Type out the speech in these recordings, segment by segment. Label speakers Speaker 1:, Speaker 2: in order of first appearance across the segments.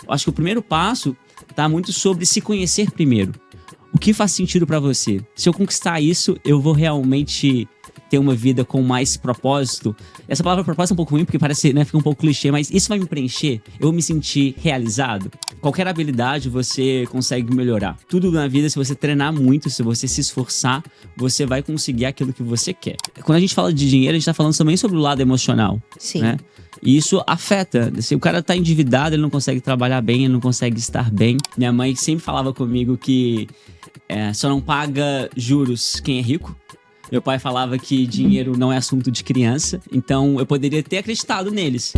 Speaker 1: Eu acho que o primeiro passo tá muito sobre se conhecer primeiro. O que faz sentido pra você? Se eu conquistar isso, eu vou realmente ter uma vida com mais propósito. Essa palavra propósito é um pouco ruim, porque parece, né, fica um pouco clichê, mas isso vai me preencher? Eu vou me sentir realizado? Qualquer habilidade você consegue melhorar. Tudo na vida, se você treinar muito, se você se esforçar, você vai conseguir aquilo que você quer. Quando a gente fala de dinheiro, a gente tá falando também sobre o lado emocional.
Speaker 2: Sim.
Speaker 1: Né? E isso afeta. Se o cara tá endividado, ele não consegue trabalhar bem, ele não consegue estar bem. Minha mãe sempre falava comigo que só não paga juros quem é rico. Meu pai falava que dinheiro não é assunto de criança, então eu poderia ter acreditado neles.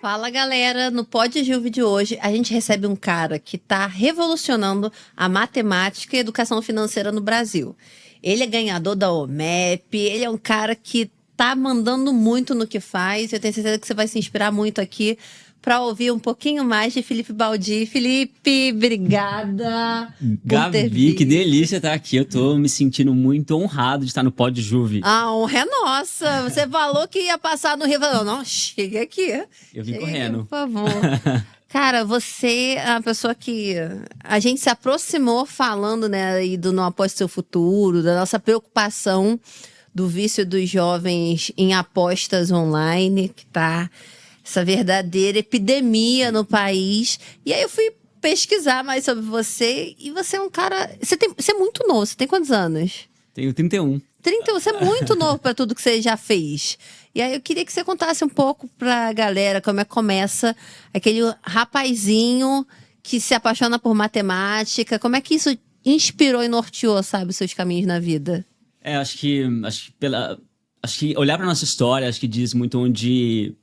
Speaker 2: Fala, galera, no Pod Juve de hoje a gente recebe um cara que está revolucionando a matemática e a educação financeira no Brasil. Ele é ganhador da OMEP, ele é um cara que tá mandando muito no que faz. Eu tenho certeza que você vai se inspirar muito aqui para ouvir um pouquinho mais de Felipe Baldi. Felipe, obrigada.
Speaker 1: Gabi, que delícia estar aqui. Eu tô me sentindo muito honrado de estar no Pod Juve.
Speaker 2: A honra é nossa. Você falou que ia passar no Rio. Falou, não, chega aqui.
Speaker 1: Eu vim
Speaker 2: chega
Speaker 1: correndo.
Speaker 2: aqui, por favor. Cara, você é uma pessoa que a gente se aproximou falando, né, do Não Aposte Seu Futuro, da nossa preocupação do vício dos jovens em apostas online, que tá essa verdadeira epidemia no país. E aí eu fui pesquisar mais sobre você e você é um cara... Você é muito novo, você tem quantos anos?
Speaker 1: Tenho 31.
Speaker 2: 30, você é muito novo para tudo que você já fez. E aí eu queria que você contasse um pouco pra galera como é que começa aquele rapazinho que se apaixona por matemática, como é que isso inspirou e norteou, sabe, os seus caminhos na vida?
Speaker 1: Acho que olhar pra nossa história, acho que diz muito onde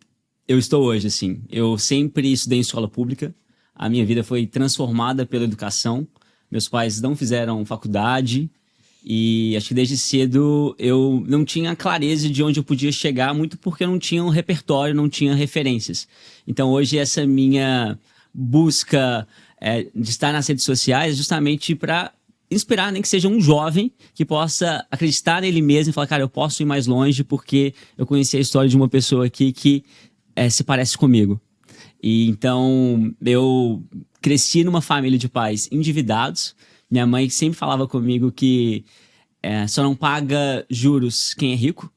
Speaker 1: eu estou hoje, assim. Eu sempre estudei em escola pública. A minha vida foi transformada pela educação. Meus pais não fizeram faculdade. E acho que desde cedo eu não tinha clareza de onde eu podia chegar, muito porque eu não tinha um repertório, não tinha referências. Então hoje essa minha busca de estar nas redes sociais é justamente para inspirar, nem que seja um jovem que possa acreditar nele mesmo e falar, cara, eu posso ir mais longe porque eu conheci a história de uma pessoa aqui que se parece comigo. E então eu cresci numa família de pais endividados. Minha mãe sempre falava comigo que só não paga juros quem é rico.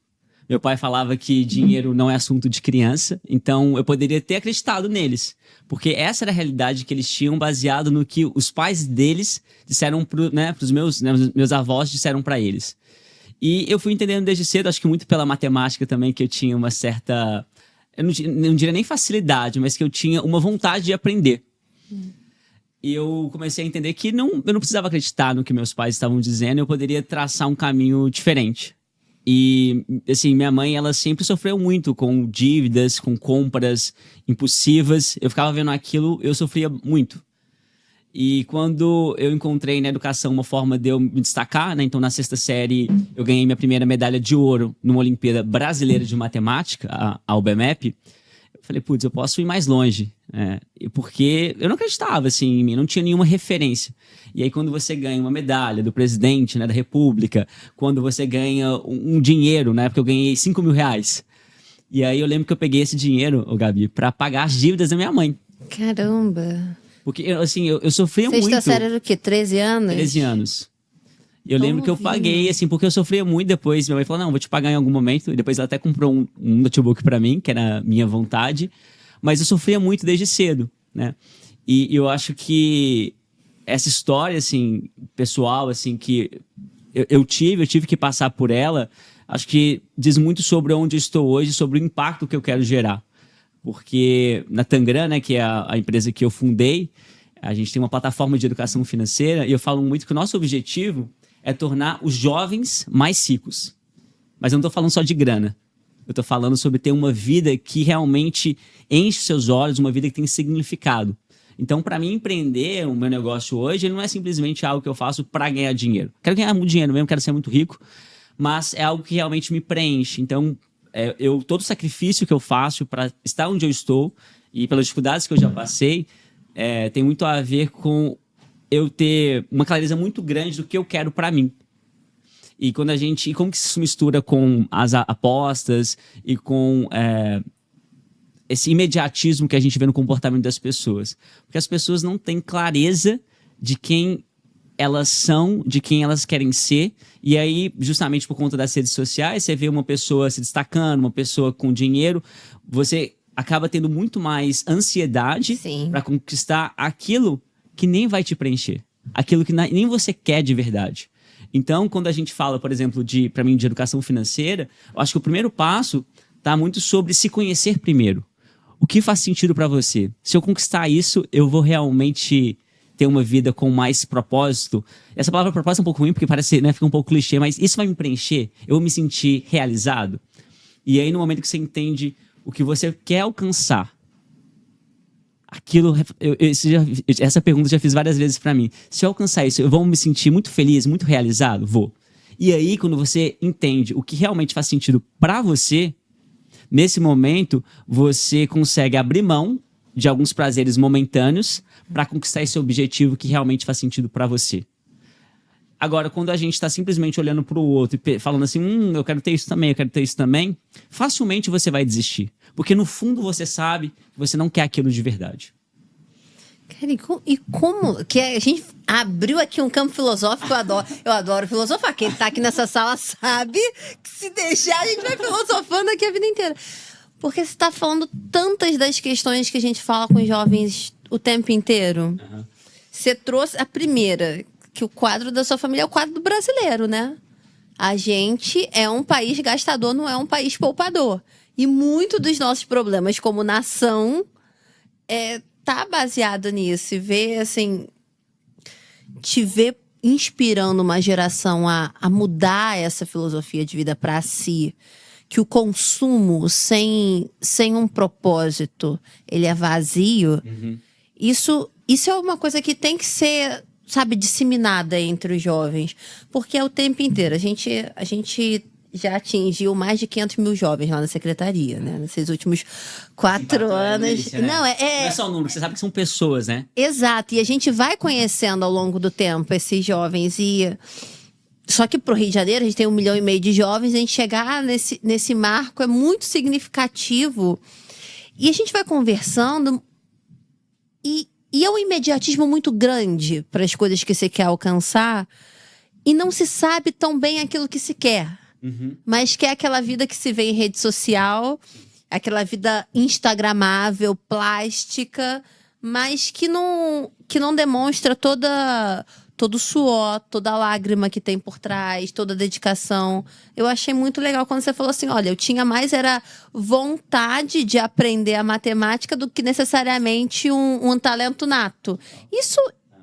Speaker 1: Meu pai falava que dinheiro não é assunto de criança, então eu poderia ter acreditado neles, porque essa era a realidade que eles tinham, baseado no que os pais deles disseram pros meus avós disseram para eles. E eu fui entendendo desde cedo, acho que muito pela matemática também, que eu tinha uma certa... Eu não diria nem facilidade, mas que eu tinha uma vontade de aprender. E eu comecei a entender que eu não precisava acreditar no que meus pais estavam dizendo, eu poderia traçar um caminho diferente. E, assim, minha mãe, ela sempre sofreu muito com dívidas, com compras impulsivas. Eu ficava vendo aquilo, eu sofria muito. E quando eu encontrei na educação uma forma de eu me destacar, né? Então, na sexta série, eu ganhei minha primeira medalha de ouro numa Olimpíada Brasileira de Matemática, a OBMEP. Eu falei, putz, eu posso ir mais longe. Porque eu não acreditava, assim, em mim, não tinha nenhuma referência. E aí, quando você ganha uma medalha do presidente, né, da República, quando você ganha um dinheiro, na época eu ganhei 5 mil reais. E aí eu lembro que eu peguei esse dinheiro, Gabi, pra pagar as dívidas da minha mãe.
Speaker 2: Caramba!
Speaker 1: Porque, assim, eu sofria muito.
Speaker 2: Sexta série era o quê? 13 anos?
Speaker 1: 13 anos. E eu lembro que eu paguei, assim, porque eu sofria muito depois. Minha mãe falou, não, vou te pagar em algum momento. E depois ela até comprou um notebook pra mim, que era a minha vontade. Mas eu sofria muito desde cedo, né? E eu acho que essa história, assim, pessoal, assim, que eu tive que passar por ela, acho que diz muito sobre onde eu estou hoje, sobre o impacto que eu quero gerar. Porque na Tangram, né, que é a empresa que eu fundei, a gente tem uma plataforma de educação financeira e eu falo muito que o nosso objetivo é tornar os jovens mais ricos. Mas eu não estou falando só de grana. Eu estou falando sobre ter uma vida que realmente enche seus olhos, uma vida que tem significado. Então, para mim, empreender o meu negócio hoje não é simplesmente algo que eu faço para ganhar dinheiro. Quero ganhar muito dinheiro mesmo, quero ser muito rico, mas é algo que realmente me preenche. Então, todo o sacrifício que eu faço para estar onde eu estou e pelas dificuldades que eu já passei, tem muito a ver com eu ter uma clareza muito grande do que eu quero para mim. E como que isso se mistura com as apostas e com esse imediatismo que a gente vê no comportamento das pessoas? Porque as pessoas não têm clareza de quem elas são, de quem elas querem ser, e aí, justamente por conta das redes sociais, você vê uma pessoa se destacando, uma pessoa com dinheiro, você acaba tendo muito mais ansiedade para conquistar aquilo que nem vai te preencher, aquilo que nem você quer de verdade. Então, quando a gente fala, por exemplo, para mim, de educação financeira, eu acho que o primeiro passo está muito sobre se conhecer primeiro. O que faz sentido para você? Se eu conquistar isso, eu vou realmente ter uma vida com mais propósito. Essa palavra propósito é um pouco ruim, porque parece, né, fica um pouco clichê, mas isso vai me preencher? Eu vou me sentir realizado? E aí, no momento que você entende o que você quer alcançar, aquilo, essa pergunta eu já fiz várias vezes para mim. Se eu alcançar isso, eu vou me sentir muito feliz, muito realizado? Vou. E aí, quando você entende o que realmente faz sentido para você, nesse momento, você consegue abrir mão de alguns prazeres momentâneos para conquistar esse objetivo que realmente faz sentido para você. Agora, quando a gente está simplesmente olhando para o outro e falando assim, eu quero ter isso também, eu quero ter isso também, facilmente você vai desistir. Porque no fundo você sabe que você não quer aquilo de verdade.
Speaker 2: Cara, e como que a gente abriu aqui um campo filosófico, eu adoro filosofar. Quem tá aqui nessa sala sabe que se deixar a gente vai filosofando aqui a vida inteira. Porque você tá falando tantas das questões que a gente fala com os jovens o tempo inteiro. Uhum. Você trouxe a primeira, que o quadro da sua família é o quadro do brasileiro, né? A gente é um país gastador, não é um país poupador. E muito dos nossos problemas como nação tá baseado nisso. E ver, assim, te ver inspirando uma geração a mudar essa filosofia de vida para si. Que o consumo sem um propósito, ele é vazio. Uhum. Isso é uma coisa que tem que ser, sabe, disseminada entre os jovens. Porque é o tempo inteiro. A gente já atingiu mais de 500 mil jovens lá na secretaria, né? Nesses últimos 4 anos.
Speaker 1: Delícia, né? Não é só o número, você sabe que são pessoas, né?
Speaker 2: Exato. E a gente vai conhecendo ao longo do tempo esses jovens. Só que pro Rio de Janeiro, a gente tem 1,5 milhão de jovens. A gente chegar nesse marco é muito significativo. E a gente vai conversando e é um imediatismo muito grande para as coisas que você quer alcançar. E não se sabe tão bem aquilo que se quer. Uhum. Mas que é aquela vida que se vê em rede social, aquela vida instagramável, plástica, mas que não demonstra todo o suor, toda a lágrima que tem por trás, toda a dedicação. Eu achei muito legal quando você falou assim, olha, eu tinha mais era vontade de aprender a matemática do que necessariamente um talento nato.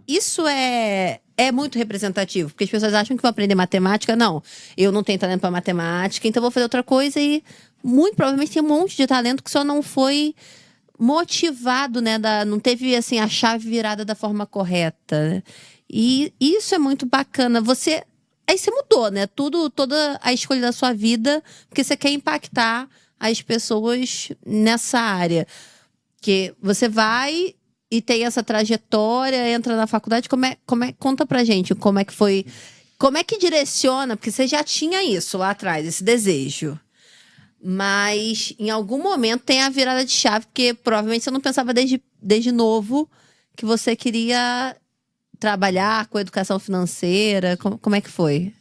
Speaker 2: Isso é muito representativo, porque as pessoas acham que vão aprender matemática. Não, eu não tenho talento para matemática, então vou fazer outra coisa e muito provavelmente tem um monte de talento que só não foi motivado, né? Não teve, assim, a chave virada da forma correta, né? E isso é muito bacana. Aí você mudou, né? Toda a escolha da sua vida, porque você quer impactar as pessoas nessa área. Que você vai e tem essa trajetória, entra na faculdade. Conta pra gente como é que foi. Como é que direciona? Porque você já tinha isso lá atrás, esse desejo. Mas em algum momento tem a virada de chave, porque provavelmente você não pensava desde novo que você queria trabalhar com educação financeira. Como é que foi?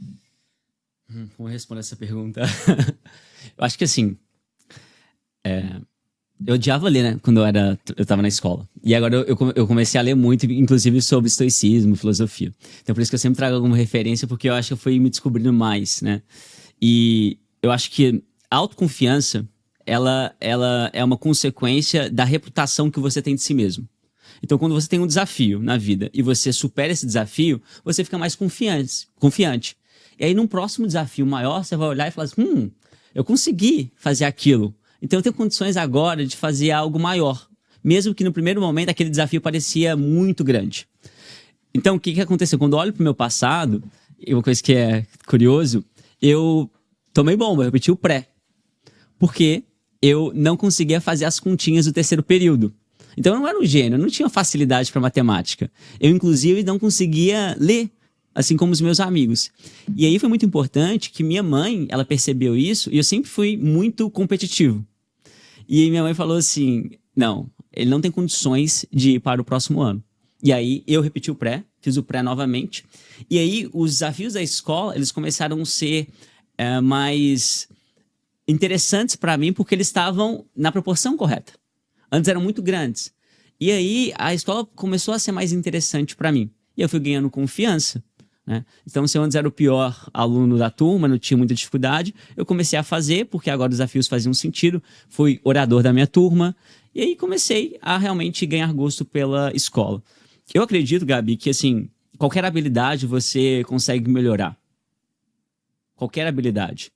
Speaker 1: Vou responder essa pergunta. Eu acho que assim, eu odiava ler, né, quando eu tava na escola. E agora eu comecei a ler muito, inclusive sobre estoicismo, filosofia. Então por isso que eu sempre trago alguma referência, porque eu acho que eu fui me descobrindo mais, né? E eu acho que a autoconfiança, ela é uma consequência da reputação que você tem de si mesmo. Então, quando você tem um desafio na vida e você supera esse desafio, você fica mais confiante. E aí, num próximo desafio maior, você vai olhar e falar assim, eu consegui fazer aquilo. Então, eu tenho condições agora de fazer algo maior. Mesmo que no primeiro momento aquele desafio parecia muito grande. Então, o que aconteceu? Quando eu olho para o meu passado, uma coisa que é curioso, eu tomei bomba, eu repeti o pré. Porque eu não conseguia fazer as continhas do terceiro período. Então eu não era um gênio, eu não tinha facilidade para matemática. Eu, inclusive, não conseguia ler assim como os meus amigos. E aí foi muito importante que minha mãe, ela percebeu isso, e eu sempre fui muito competitivo. E aí minha mãe falou assim, não, ele não tem condições de ir para o próximo ano. E aí eu repeti o pré, fiz o pré novamente. E aí os desafios da escola, eles começaram a ser mais interessantes para mim, porque eles estavam na proporção correta. Antes eram muito grandes. E aí a escola começou a ser mais interessante para mim. E eu fui ganhando confiança, né? Então, se eu antes era o pior aluno da turma, não tinha muita dificuldade, eu comecei a fazer, porque agora os desafios faziam sentido. Fui orador da minha turma. E aí comecei a realmente ganhar gosto pela escola. Eu acredito, Gabi, que assim, qualquer habilidade você consegue melhorar. Qualquer habilidade.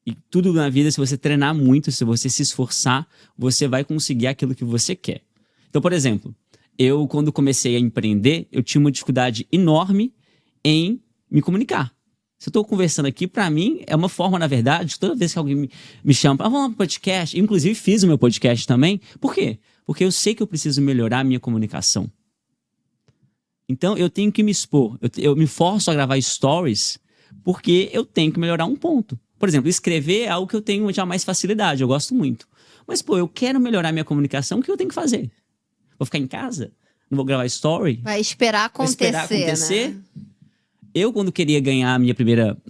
Speaker 1: E tudo na vida, se você treinar muito, se você se esforçar, você vai conseguir aquilo que você quer. Então, por exemplo, eu, quando comecei a empreender, eu tinha uma dificuldade enorme em me comunicar. Se eu estou conversando aqui, para mim, é uma forma, na verdade, toda vez que alguém me chama, vamos lá pro podcast, inclusive fiz o meu podcast também. Por quê? Porque eu sei que eu preciso melhorar a minha comunicação. Então, eu tenho que me expor. Eu me forço a gravar stories porque eu tenho que melhorar um ponto. Por exemplo, escrever é algo que eu tenho já mais facilidade, eu gosto muito. Mas, pô, eu quero melhorar minha comunicação, o que eu tenho que fazer? Vou ficar em casa? Não vou gravar story?
Speaker 2: Vai esperar acontecer, né?
Speaker 1: Eu, quando queria ganhar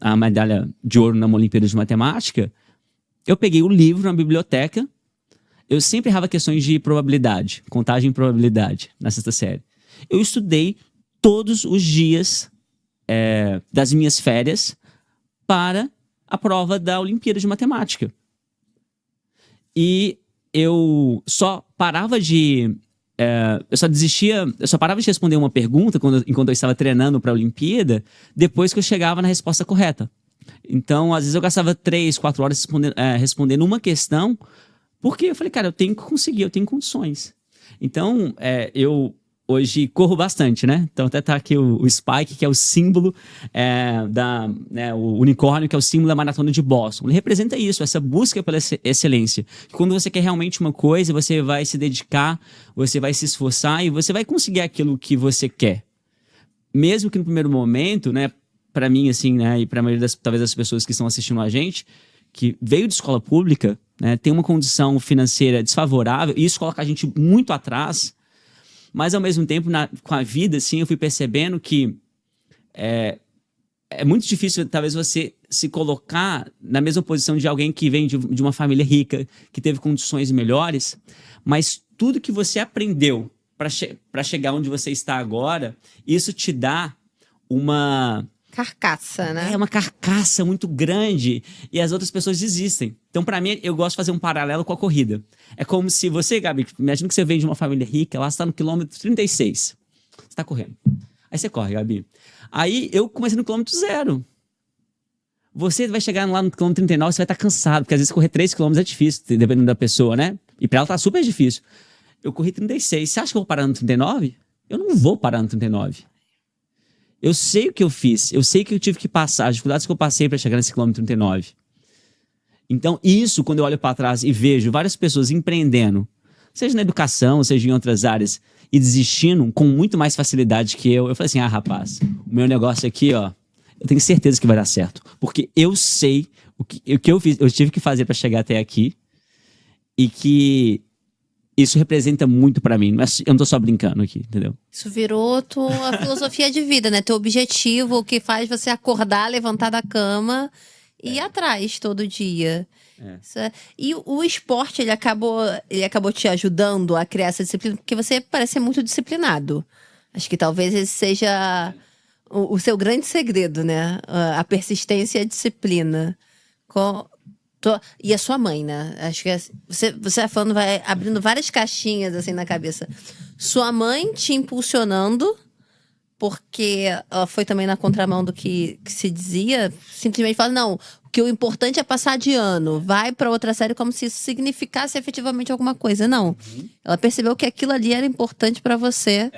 Speaker 1: a medalha de ouro na Olimpíada de Matemática, eu peguei o livro na biblioteca, eu sempre errava questões de probabilidade, contagem e probabilidade na sexta série. Eu estudei todos os dias das minhas férias para a prova da Olimpíada de Matemática. E eu só parava de... eu só parava de responder uma pergunta enquanto eu estava treinando para a Olimpíada, depois que eu chegava na resposta correta. Então, às vezes eu gastava 3, 4 horas respondendo uma questão, porque eu falei, cara, eu tenho que conseguir, eu tenho condições. Então, eu hoje corro bastante, né? Então até tá aqui o Spike, que é o símbolo o unicórnio, que é o símbolo da Maratona de Boston. Ele representa isso, essa busca pela excelência. Quando você quer realmente uma coisa, você vai se dedicar, você vai se esforçar e você vai conseguir aquilo que você quer. Mesmo que no primeiro momento, né, para mim, assim, né, e para a maioria talvez das pessoas que estão assistindo a gente, que veio de escola pública, né, tem uma condição financeira desfavorável, e isso coloca a gente muito atrás. Mas, ao mesmo tempo, com a vida, assim, eu fui percebendo que é muito difícil, talvez, você se colocar na mesma posição de alguém que vem de uma família rica, que teve condições melhores, mas tudo que você aprendeu para chegar onde você está agora, isso te dá uma...
Speaker 2: carcaça, né?
Speaker 1: É uma carcaça muito grande e as outras pessoas desistem. Então, para mim, eu gosto de fazer um paralelo com a corrida. É como se você, Gabi, imagina que você vem de uma família rica, lá você está no quilômetro 36. Você está correndo. Aí você corre, Gabi. Aí eu comecei no quilômetro 0. Você vai chegar lá no quilômetro 39, você vai estar cansado, porque às vezes correr 3 quilômetros é difícil, dependendo da pessoa, né? E para ela tá super difícil. Eu corri 36. Você acha que eu vou parar no 39? Eu não vou parar no 39. Eu sei o que eu fiz, eu sei que eu tive que passar, as dificuldades que eu passei para chegar nesse quilômetro 39. Então, isso, quando eu olho para trás e vejo várias pessoas empreendendo, seja na educação, seja em outras áreas, e desistindo com muito mais facilidade que eu falei assim, rapaz, o meu negócio aqui, ó, eu tenho certeza que vai dar certo. Porque eu sei o que eu fiz, eu tive que fazer para chegar até aqui, e que isso representa muito pra mim. Eu não tô só brincando aqui, entendeu?
Speaker 2: Isso virou tua filosofia de vida, né? Teu objetivo, o que faz você acordar, levantar da cama e ir atrás todo dia. E o esporte, ele acabou te ajudando a criar essa disciplina, porque você parece ser muito disciplinado. Acho que talvez esse seja o seu grande segredo, né? A persistência e a disciplina. E a sua mãe, né? Acho que você vai falando, vai abrindo várias caixinhas assim na cabeça. Sua mãe te impulsionando, porque ela foi também na contramão do que se dizia. Simplesmente fala, não, que o importante é passar de ano. Vai para outra série como se isso significasse efetivamente alguma coisa. Não. Ela percebeu que aquilo ali era importante para você.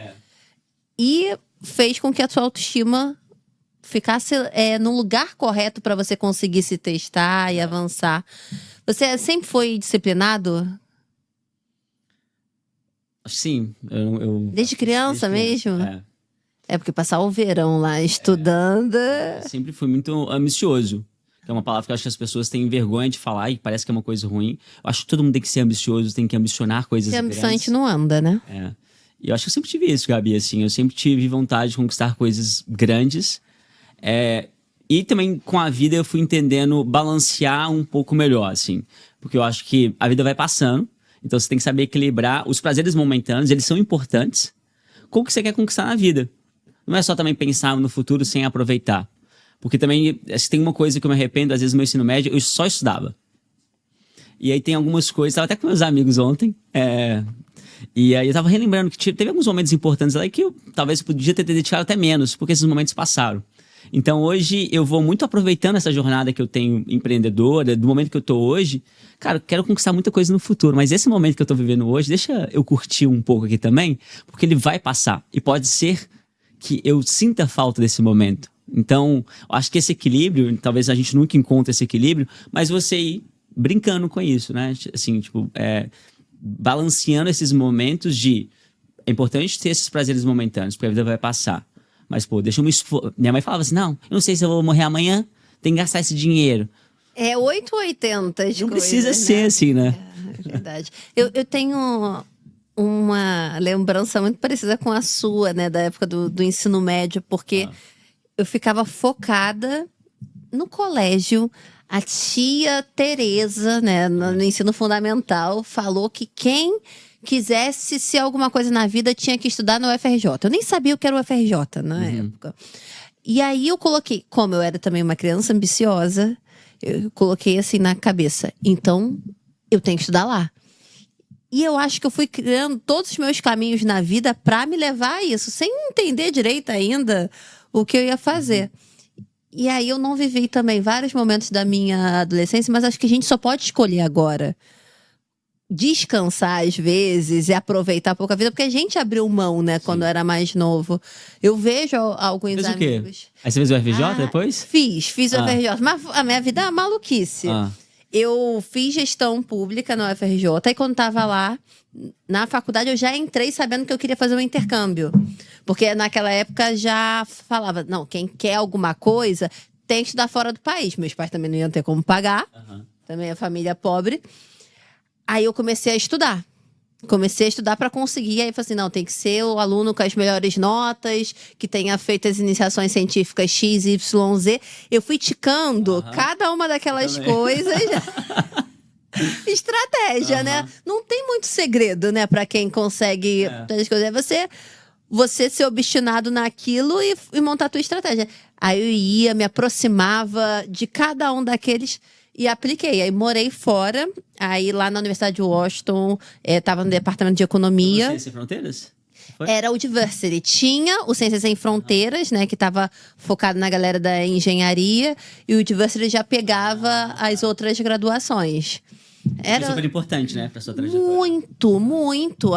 Speaker 2: E fez com que a sua autoestima ficasse no lugar correto para você conseguir se testar e avançar. Você sempre foi disciplinado?
Speaker 1: Sim.
Speaker 2: Desde criança mesmo? É porque passar o verão lá estudando.
Speaker 1: Sempre fui muito ambicioso. Que é uma palavra que eu acho que as pessoas têm vergonha de falar e parece que é uma coisa ruim. Eu acho que todo mundo tem que ser ambicioso, tem que ambicionar coisas
Speaker 2: Sem
Speaker 1: grandes.
Speaker 2: ambição a gente não anda, né?
Speaker 1: E eu acho que eu sempre tive isso, Gabi, assim. Eu sempre tive vontade de conquistar coisas grandes. E também com a vida eu fui entendendo balancear um pouco melhor, assim. Porque eu acho que a vida vai passando. Então você tem que saber equilibrar. Os prazeres momentâneos, eles são importantes com o que você quer conquistar na vida. Não é só também pensar no futuro sem aproveitar. Porque também, se tem uma coisa que eu me arrependo, às vezes no meu ensino médio, eu só estudava. E aí tem algumas coisas, estava até com meus amigos ontem, e aí eu tava relembrando que teve alguns momentos importantes lá que eu talvez podia ter dedicado até menos, porque esses momentos passaram. Então hoje eu vou muito aproveitando essa jornada que eu tenho empreendedora, do momento que eu tô hoje. Cara, eu quero conquistar muita coisa no futuro, mas esse momento que eu tô vivendo hoje, deixa eu curtir um pouco aqui também, porque ele vai passar. E pode ser que eu sinta falta desse momento. Então, eu acho que esse equilíbrio, talvez a gente nunca encontre esse equilíbrio, mas você ir brincando com isso, né? Assim, tipo, balanceando esses momentos de... É importante ter esses prazeres momentâneos, porque a vida vai passar. Mas, pô, deixa eu me Minha mãe falava assim, não, eu não sei se eu vou morrer amanhã, tem que gastar esse dinheiro.
Speaker 2: É 880 de
Speaker 1: Não
Speaker 2: coisas,
Speaker 1: precisa ser assim, né?
Speaker 2: É verdade. Eu tenho uma lembrança muito parecida com a sua, né? Da época do ensino médio, porque eu ficava focada no colégio. A tia Tereza, né, no ensino fundamental, falou que quem quisesse ser alguma coisa na vida tinha que estudar no UFRJ. Eu nem sabia o que era o UFRJ na época. E aí eu coloquei, como eu era também uma criança ambiciosa, eu coloquei assim na cabeça, então eu tenho que estudar lá. E eu acho que eu fui criando todos os meus caminhos na vida para me levar a isso, sem entender direito ainda o que eu ia fazer. E aí eu não vivi também vários momentos da minha adolescência, mas acho que a gente só pode escolher agora descansar às vezes e aproveitar um pouco a vida, porque a gente abriu mão, né, quando era mais novo. Eu vejo alguns
Speaker 1: Fez
Speaker 2: amigos...
Speaker 1: o quê? Aí você fez o FJ depois?
Speaker 2: Fiz o UFRJ, mas a minha vida é uma maluquice. Eu fiz gestão pública no UFRJ e quando tava lá, na faculdade, eu já entrei sabendo que eu queria fazer um intercâmbio. Porque naquela época já falava, não, quem quer alguma coisa tem que estudar fora do país. Meus pais também não iam ter como pagar, também a família pobre. Aí eu comecei a estudar. Comecei a estudar para conseguir. Aí eu falei assim, não, tem que ser o aluno com as melhores notas, que tenha feito as iniciações científicas X, Y, Z. Eu fui ticando cada uma daquelas coisas. Estratégia, né? Não tem muito segredo, né? Para quem consegue fazer as coisas. É você ser obstinado naquilo e montar a tua estratégia. Aí eu ia, me aproximava de cada um daqueles... E apliquei. Aí morei fora. Aí lá na Universidade de Washington, estava no departamento de economia.
Speaker 1: Ciências Sem Fronteiras? Foi?
Speaker 2: Era o Diversity. Tinha o Ciências Sem Fronteiras, né? Que estava focado na galera da engenharia. E o Diversity já pegava as outras graduações.
Speaker 1: Era super importante, né? Pra sua trajetória.
Speaker 2: Muito, muito.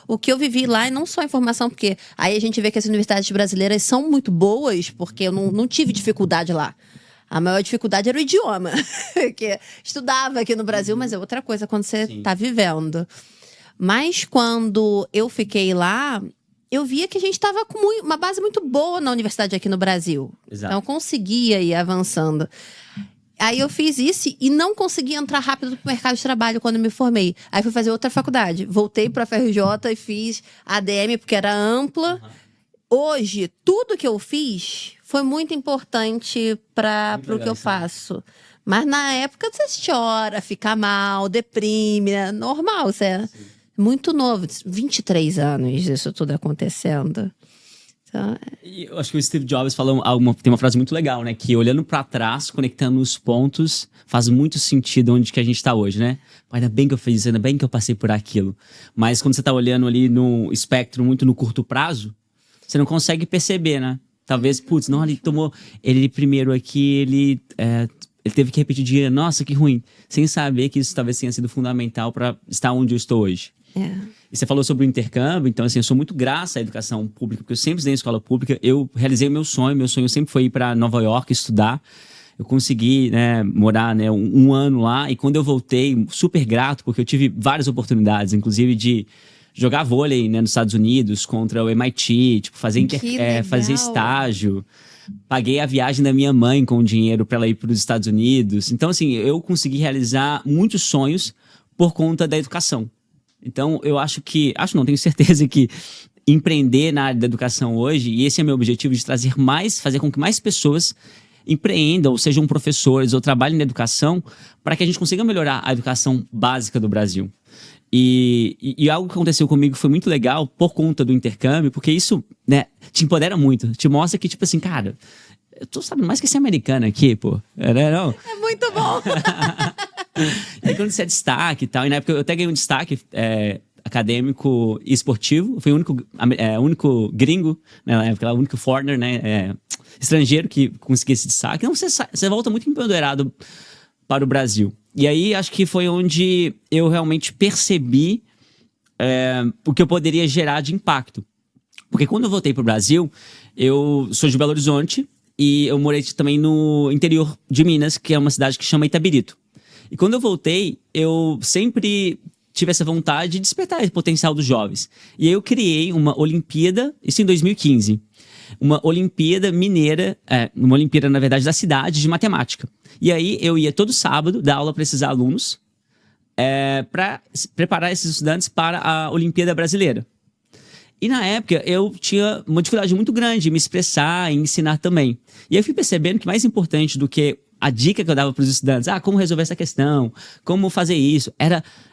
Speaker 2: O que eu vivi lá, e não só a informação, porque aí a gente vê que as universidades brasileiras são muito boas, porque eu não tive dificuldade lá. A maior dificuldade era o idioma, que estudava aqui no Brasil, mas é outra coisa quando você está vivendo. Mas quando eu fiquei lá, eu via que a gente estava com uma base muito boa na universidade aqui no Brasil.
Speaker 1: Exato.
Speaker 2: Então eu conseguia ir avançando. Aí eu fiz isso e não consegui entrar rápido pro mercado de trabalho quando me formei. Aí fui fazer outra faculdade. Voltei para a FRJ e fiz ADM, porque era ampla. Hoje, tudo que eu fiz foi muito importante para o que eu faço. Mas na época você chora, fica mal, deprime, é normal, você é muito novo, 23 anos isso tudo acontecendo. Então,
Speaker 1: E eu acho que o Steve Jobs tem uma frase muito legal, né? Que olhando para trás, conectando os pontos, faz muito sentido onde que a gente está hoje, né? Ainda bem que eu fiz isso, ainda bem que eu passei por aquilo. Mas quando você está olhando ali no espectro, muito no curto prazo, você não consegue perceber, né? Talvez, putz, não, ele primeiro aqui, ele teve que repetir o dia, nossa, que ruim. Sem saber que isso talvez tenha sido fundamental para estar onde eu estou hoje. E você falou sobre o intercâmbio, então assim, eu sou muito grata à educação pública, porque eu sempre estudei em escola pública, eu realizei meu sonho sempre foi ir para Nova York estudar. Eu consegui, né, morar, né, um ano lá, e quando eu voltei, super grato, porque eu tive várias oportunidades, inclusive de jogar vôlei, né, nos Estados Unidos contra o MIT, tipo, fazer fazer estágio. Paguei a viagem da minha mãe com dinheiro para ela ir para os Estados Unidos. Então, assim, eu consegui realizar muitos sonhos por conta da educação. Então, eu tenho certeza que empreender na área da educação hoje, e esse é meu objetivo, de fazer com que mais pessoas empreendam, ou sejam professores, ou trabalhem na educação, para que a gente consiga melhorar a educação básica do Brasil. E algo que aconteceu comigo foi muito legal por conta do intercâmbio, porque isso, né, te empodera muito, te mostra que, tipo assim, cara, eu tô sabendo mais que esse americano aqui, pô. Não?
Speaker 2: É muito bom!
Speaker 1: E aí, quando você é destaque e tal, e na época eu até ganhei um destaque acadêmico e esportivo, fui o único gringo, né, na época, o único foreigner, né, estrangeiro que conseguiu esse destaque. Então você volta muito empoderado para o Brasil. E aí acho que foi onde eu realmente percebi o que eu poderia gerar de impacto. Porque quando eu voltei para o Brasil, eu sou de Belo Horizonte e eu morei também no interior de Minas, que é uma cidade que chama Itabirito. E quando eu voltei, eu sempre tive essa vontade de despertar esse potencial dos jovens. E aí eu criei uma Olimpíada, isso em 2015. Uma Olimpíada mineira, uma Olimpíada, na verdade, da cidade de matemática. E aí eu ia todo sábado dar aula para esses alunos para preparar esses estudantes para a Olimpíada brasileira. E na época eu tinha uma dificuldade muito grande em me expressar e ensinar também. E aí eu fui percebendo que mais importante do que a dica que eu dava para os estudantes, como resolver essa questão, como fazer isso,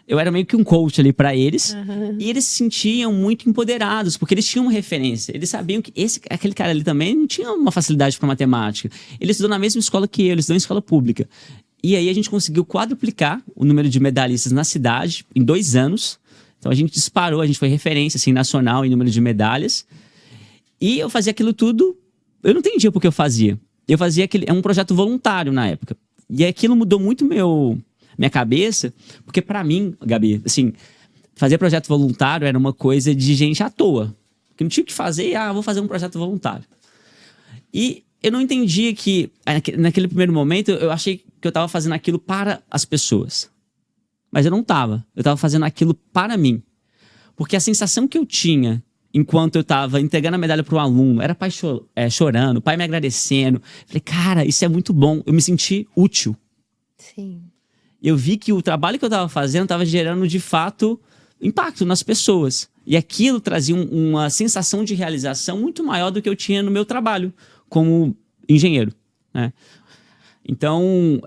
Speaker 1: eu era meio que um coach ali para eles, e eles se sentiam muito empoderados, porque eles tinham uma referência, eles sabiam que aquele cara ali também não tinha uma facilidade para matemática, ele estudou na mesma escola que eu, ele estudou em escola pública. E aí a gente conseguiu quadruplicar o número de medalhistas na cidade em 2 anos, então a gente disparou, a gente foi referência assim, nacional em número de medalhas, e eu fazia aquilo tudo, eu não entendia por que eu fazia. Eu fazia um projeto voluntário na época. E aquilo mudou muito minha cabeça, porque pra mim, Gabi, assim, fazer projeto voluntário era uma coisa de gente à toa. Que não tinha o que fazer, vou fazer um projeto voluntário. E eu não entendia que, naquele primeiro momento, eu achei que eu estava fazendo aquilo para as pessoas. Mas eu não estava. Eu estava fazendo aquilo para mim. Porque a sensação que eu tinha enquanto eu estava entregando a medalha para o aluno, era pai chorando, pai me agradecendo. Falei, cara, isso é muito bom. Eu me senti útil.
Speaker 2: Sim.
Speaker 1: Eu vi que o trabalho que eu estava fazendo estava gerando, de fato, impacto nas pessoas. E aquilo trazia uma sensação de realização muito maior do que eu tinha no meu trabalho como engenheiro, né? Então,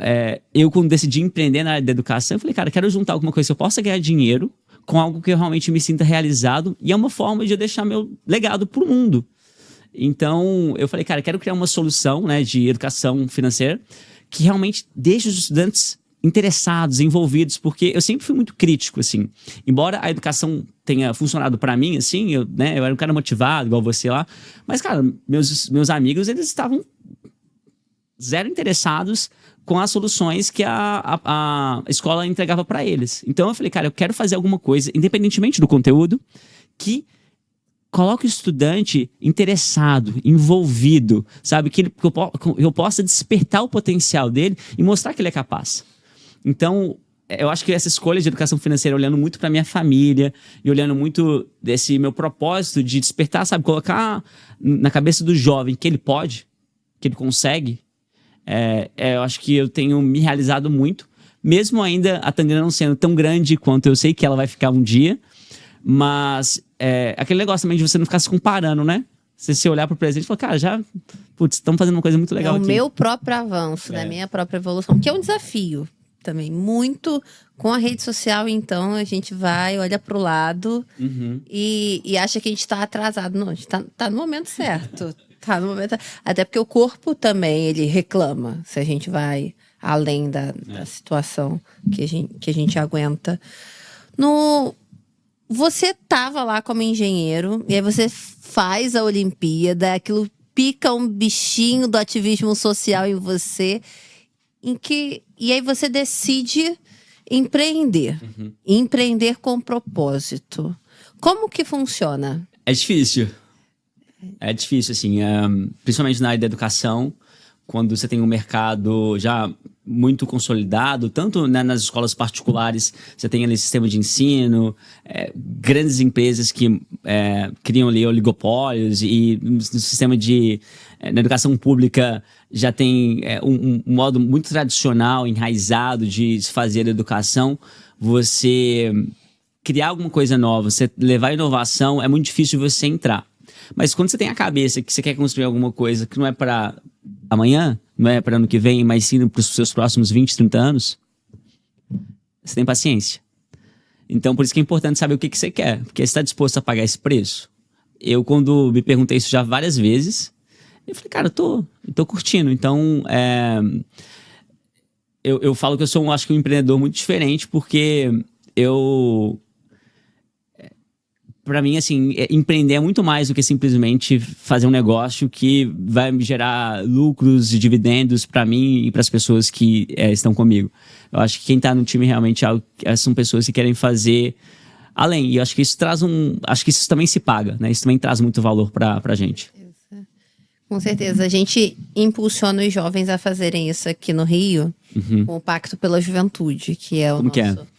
Speaker 1: eu quando decidi empreender na área da educação, eu falei, cara, quero juntar alguma coisa que eu possa ganhar dinheiro com algo que eu realmente me sinta realizado, e é uma forma de eu deixar meu legado pro mundo. Então, eu falei, cara, quero criar uma solução, né, de educação financeira que realmente deixe os estudantes interessados, envolvidos, porque eu sempre fui muito crítico, assim. Embora a educação tenha funcionado para mim, assim, eu era um cara motivado, igual você lá, mas, cara, meus amigos, eles estavam zero interessados com as soluções que a escola entregava para eles. Então eu falei, cara, eu quero fazer alguma coisa, independentemente do conteúdo, que coloque o estudante interessado, envolvido, sabe? Que eu possa despertar o potencial dele e mostrar que ele é capaz. Então, eu acho que essa escolha de educação financeira, olhando muito para minha família e olhando muito desse meu propósito de despertar, sabe? Colocar na cabeça do jovem que ele pode, que ele consegue, eu acho que eu tenho me realizado muito, mesmo ainda a Tangram não sendo tão grande quanto eu sei que ela vai ficar um dia, mas aquele negócio também de você não ficar se comparando, né? Você olhar pro presente e falar, cara, estamos fazendo uma coisa muito legal aqui.
Speaker 2: É o meu próprio avanço, né? Minha própria evolução, que é um desafio também, muito com a rede social. Então a gente olha pro lado e acha que a gente tá atrasado. Não, a gente tá no momento certo. Tá no momento. Até porque o corpo também, ele reclama se a gente vai além da situação que a gente aguenta. Você tava lá como engenheiro, e aí você faz a Olimpíada, aquilo pica um bichinho do ativismo social em você, e aí você decide empreender. Empreender com propósito. Como que funciona?
Speaker 1: É difícil. É difícil, assim, principalmente na área da educação, quando você tem um mercado já muito consolidado, tanto, né, nas escolas particulares, você tem ali sistema de ensino, grandes empresas que criam ali oligopólios, e no sistema na educação pública já tem um modo muito tradicional, enraizado de se fazer educação. Você criar alguma coisa nova, você levar inovação, é muito difícil você entrar. Mas quando você tem a cabeça que você quer construir alguma coisa que não é para amanhã, não é para ano que vem, mas sim para os seus próximos 20, 30 anos, você tem paciência. Então, por isso que é importante saber o que você quer, porque você está disposto a pagar esse preço. Eu, quando me perguntei isso já várias vezes, eu falei, cara, eu tô curtindo. Então, eu falo que eu sou, acho que um empreendedor muito diferente, porque para mim, assim, empreender é muito mais do que simplesmente fazer um negócio que vai me gerar lucros e dividendos para mim e para as pessoas que estão comigo. Eu acho que quem está no time realmente são pessoas que querem fazer além. E eu acho que isso acho que isso também se paga, né? Isso também traz muito valor para a gente.
Speaker 2: Com certeza. A gente impulsiona os jovens a fazerem isso aqui no Rio, com o Pacto pela Juventude, que é o
Speaker 1: Como
Speaker 2: nosso...
Speaker 1: que é?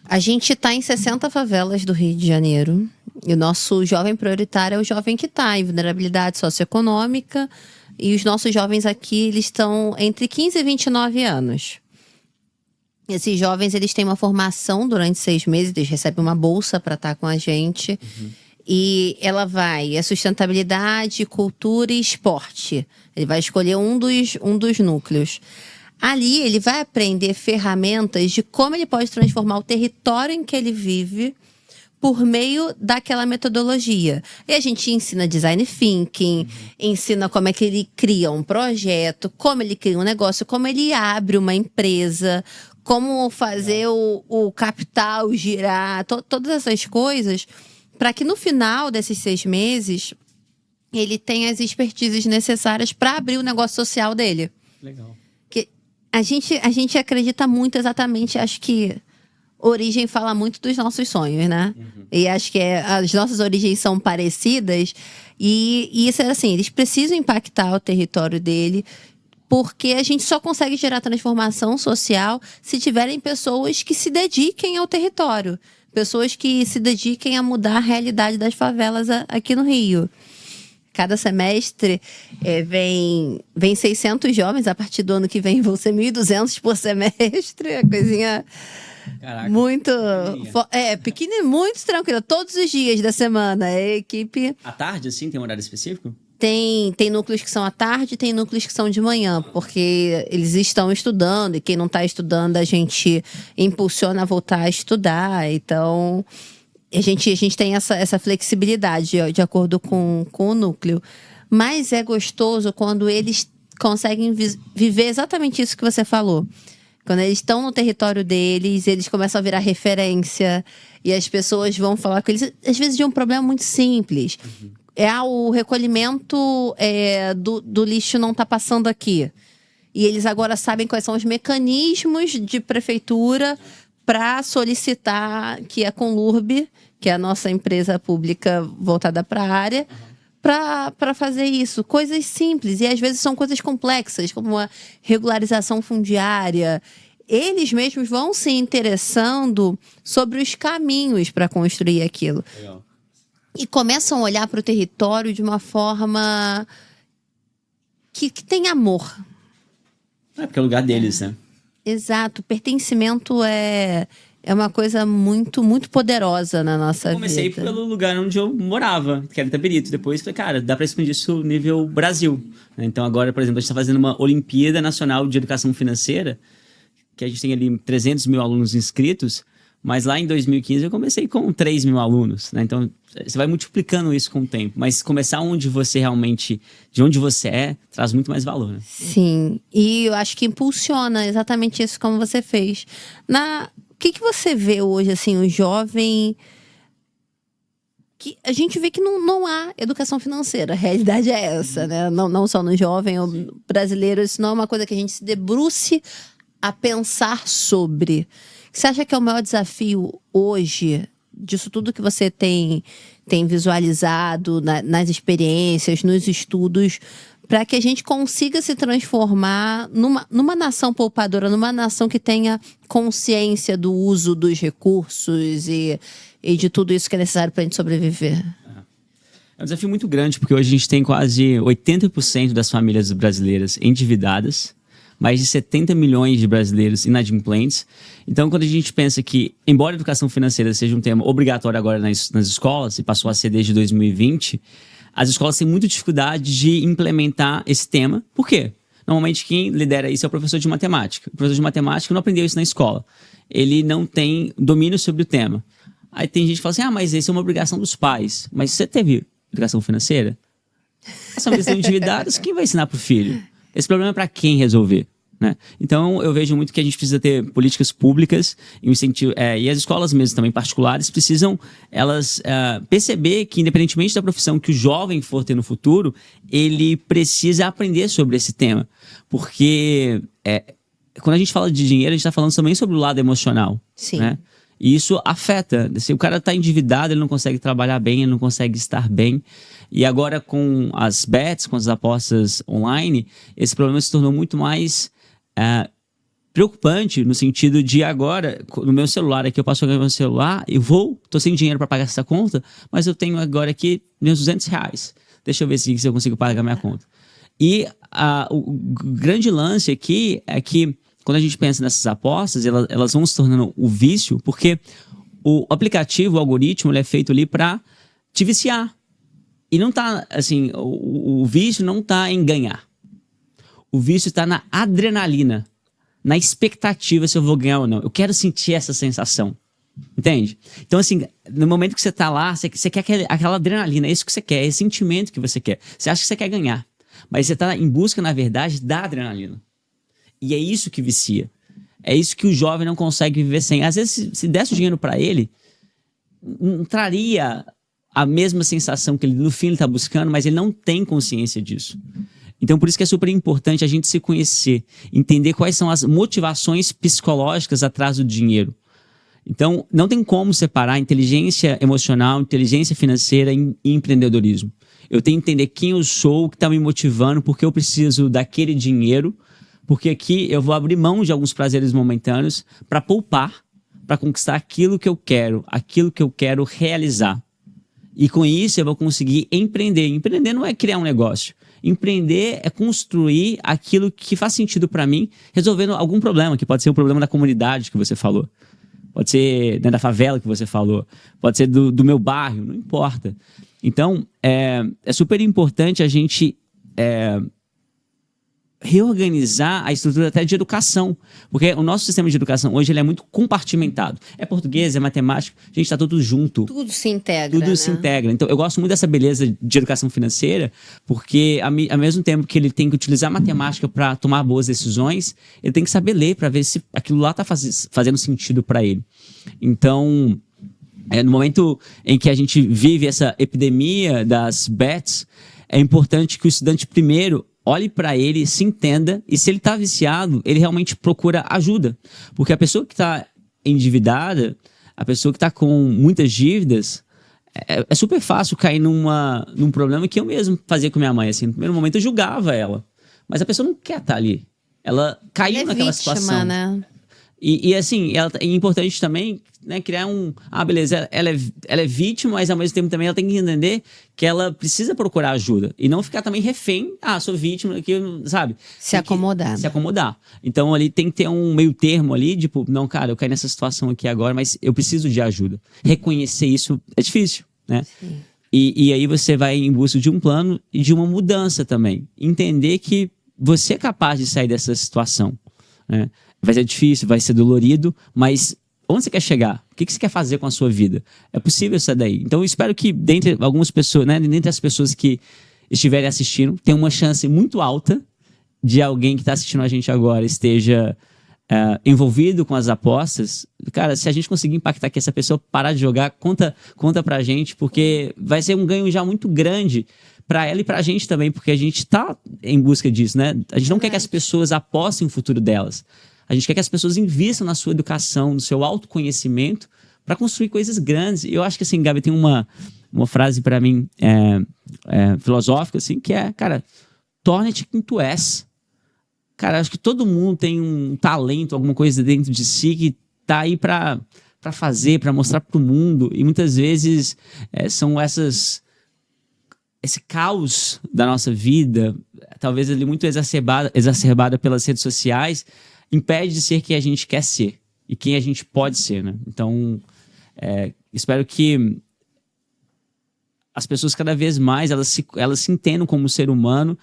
Speaker 2: A gente está em 60 favelas do Rio de Janeiro. E o nosso jovem prioritário é o jovem que está em vulnerabilidade socioeconômica. E os nossos jovens aqui, eles estão entre 15 e 29 anos. Esses jovens, eles têm uma formação durante 6 meses. Eles recebem uma bolsa para estar com a gente. E ela é sustentabilidade, cultura e esporte. Ele vai escolher um dos núcleos. Ali ele vai aprender ferramentas de como ele pode transformar o território em que ele vive por meio daquela metodologia. E a gente ensina design thinking, ensina como é que ele cria um projeto, como ele cria um negócio, como ele abre uma empresa, como fazer o capital girar, todas essas coisas, para que no final desses 6 meses ele tenha as expertises necessárias para abrir o negócio social dele.
Speaker 1: Legal.
Speaker 2: A gente acredita muito exatamente, acho que origem fala muito dos nossos sonhos, né? E acho que as nossas origens são parecidas. E isso é assim, eles precisam impactar o território dele, porque a gente só consegue gerar transformação social se tiverem pessoas que se dediquem ao território. Pessoas que se dediquem a mudar a realidade das favelas aqui no Rio. Cada semestre vem 600 jovens, a partir do ano que vem vão ser 1.200 por semestre, a coisinha. Caraca, muito pequenininha, muito tranquila, todos os dias da semana. A equipe.
Speaker 1: À tarde, assim, tem um horário específico?
Speaker 2: Tem núcleos que são à tarde, tem núcleos que são de manhã, porque eles estão estudando, e quem não está estudando, a gente impulsiona a voltar a estudar. Então, a gente tem essa flexibilidade de acordo com o núcleo. Mas é gostoso quando eles conseguem viver exatamente isso que você falou. Quando eles estão no território deles, eles começam a virar referência e as pessoas vão falar com eles, às vezes, de um problema muito simples. O recolhimento do lixo não está passando aqui. E eles agora sabem quais são os mecanismos de prefeitura para solicitar que a Conlurb, que é a nossa empresa pública voltada para a área, para fazer isso. Coisas simples, e às vezes são coisas complexas, como a regularização fundiária. Eles mesmos vão se interessando sobre os caminhos para construir aquilo.
Speaker 1: Legal.
Speaker 2: E começam a olhar para o território de uma forma que tem amor.
Speaker 1: Porque é o lugar deles, né?
Speaker 2: Exato. Pertencimento é uma coisa muito, muito poderosa na nossa vida.
Speaker 1: Eu comecei pelo lugar onde eu morava, que era Itabirito. Depois falei, cara, dá para expandir isso nível Brasil. Então agora, por exemplo, a gente está fazendo uma Olimpíada Nacional de Educação Financeira, que a gente tem ali 300 mil alunos inscritos, mas lá em 2015 eu comecei com 3 mil alunos, né? Então você vai multiplicando isso com o tempo, mas começar onde você realmente, de onde você traz muito mais valor, né?
Speaker 2: Sim, e eu acho que impulsiona exatamente isso como você fez. O que você vê hoje, assim, o jovem... que a gente vê que não há educação financeira, a realidade é essa, né? Não só no jovem, o brasileiro, isso não é uma coisa que a gente se debruce a pensar sobre. Você acha que é o maior desafio hoje disso tudo que você tem visualizado nas experiências, nos estudos, para que a gente consiga se transformar numa nação poupadora, numa nação que tenha consciência do uso dos recursos e de tudo isso que é necessário para a gente sobreviver?
Speaker 1: É um desafio muito grande, porque hoje a gente tem quase 80% das famílias brasileiras endividadas, mais de 70 milhões de brasileiros inadimplentes. Então, quando a gente pensa que, embora a educação financeira seja um tema obrigatório agora nas escolas, e passou a ser desde 2020, as escolas têm muita dificuldade de implementar esse tema. Por quê? Normalmente quem lidera isso é o professor de matemática. O professor de matemática não aprendeu isso na escola. Ele não tem domínio sobre o tema. Aí tem gente que fala assim, mas isso é uma obrigação dos pais. Mas você teve educação financeira? As famílias estão endividadas, quem vai ensinar para o filho? Esse problema é para quem resolver, né? Então, eu vejo muito que a gente precisa ter políticas públicas e as escolas mesmo também particulares precisam perceber que, independentemente da profissão que o jovem for ter no futuro, ele precisa aprender sobre esse tema. Porque quando a gente fala de dinheiro, a gente está falando também sobre o lado emocional.
Speaker 2: Sim.
Speaker 1: Né? E isso afeta. Se o cara está endividado, ele não consegue trabalhar bem, ele não consegue estar bem. E agora com as bets, com as apostas online, esse problema se tornou muito mais preocupante no sentido de agora, no meu celular aqui, eu posso pegar meu celular, tô sem dinheiro para pagar essa conta, mas eu tenho agora aqui meus R$200. Deixa eu ver se eu consigo pagar minha conta. E o grande lance aqui é que quando a gente pensa nessas apostas, elas vão se tornando o vício, porque o aplicativo, o algoritmo, ele é feito ali para te viciar. E não tá, assim, o vício não tá em ganhar. O vício está na adrenalina, na expectativa se eu vou ganhar ou não. Eu quero sentir essa sensação, entende? Então, assim, no momento que você tá lá, você quer aquela adrenalina, é isso que você quer, é esse sentimento que você quer. Você acha que você quer ganhar, mas você tá em busca, na verdade, da adrenalina. E é isso que vicia. É isso que o jovem não consegue viver sem. Às vezes, se desse o dinheiro para ele, não traria a mesma sensação que ele, no fim, ele está buscando, mas ele não tem consciência disso. Então, por isso que é super importante a gente se conhecer, entender quais são as motivações psicológicas atrás do dinheiro. Então, não tem como separar inteligência emocional, inteligência financeira e empreendedorismo. Eu tenho que entender quem eu sou, o que está me motivando, porque eu preciso daquele dinheiro, porque aqui eu vou abrir mão de alguns prazeres momentâneos para poupar, para conquistar aquilo que eu quero realizar. E com isso eu vou conseguir empreender. Empreender não é criar um negócio. Empreender é construir aquilo que faz sentido para mim, resolvendo algum problema, que pode ser o problema da comunidade que você falou. Pode ser, né, da favela que você falou. Pode ser do meu bairro, não importa. Então, é super importante a gente reorganizar a estrutura até de educação, porque o nosso sistema de educação hoje ele é muito compartimentado. É português, é matemática, a gente está tudo junto.
Speaker 2: Tudo se integra,
Speaker 1: Tudo se integra. Então, eu gosto muito dessa beleza de educação financeira, porque ao mesmo tempo que ele tem que utilizar matemática para tomar boas decisões, ele tem que saber ler para ver se aquilo lá está fazendo sentido para ele. Então, no momento em que a gente vive essa epidemia das bets, é importante que o estudante primeiro olhe para ele, se entenda, e se ele está viciado, ele realmente procura ajuda. Porque a pessoa que está endividada, a pessoa que está com muitas dívidas, é super fácil cair num problema que eu mesmo fazia com minha mãe. Assim, no primeiro momento eu julgava ela, mas a pessoa não quer estar ali. Ela caiu naquela situação.
Speaker 2: Né?
Speaker 1: E assim, é importante também, né, criar beleza, ela é vítima, mas ao mesmo tempo também ela tem que entender que ela precisa procurar ajuda. E não ficar também refém, sou vítima, que, sabe?
Speaker 2: Se acomodar.
Speaker 1: Se acomodar. Então ali tem que ter um meio termo ali, tipo, não, cara, eu caí nessa situação aqui agora, mas eu preciso de ajuda. Reconhecer isso é difícil, né?
Speaker 2: Sim.
Speaker 1: E aí você vai em busca de um plano e de uma mudança também. Entender que você é capaz de sair dessa situação, né? Vai ser difícil, vai ser dolorido, mas onde você quer chegar? O que você quer fazer com a sua vida? É possível sair daí. Então eu espero que dentre algumas pessoas, né, dentre as pessoas que estiverem assistindo, tenha uma chance muito alta de alguém que está assistindo a gente agora esteja envolvido com as apostas. Cara, se a gente conseguir impactar que essa pessoa parar de jogar, conta pra gente, porque vai ser um ganho já muito grande para ela e pra gente também, porque a gente tá em busca disso, né? A gente não quer que as pessoas apostem o futuro delas. A gente quer que as pessoas invistam na sua educação, no seu autoconhecimento, para construir coisas grandes. E eu acho que, assim, Gabi, tem uma frase para mim filosófica, assim, que é, cara, torne-te quem tu és. Cara, acho que todo mundo tem um talento, alguma coisa dentro de si que tá aí para fazer, para mostrar pro mundo. E muitas vezes são esse caos da nossa vida, talvez ali muito exacerbada pelas redes sociais, impede de ser quem a gente quer ser e quem a gente pode ser, né? Então, espero que as pessoas cada vez mais elas se entendam como ser humano,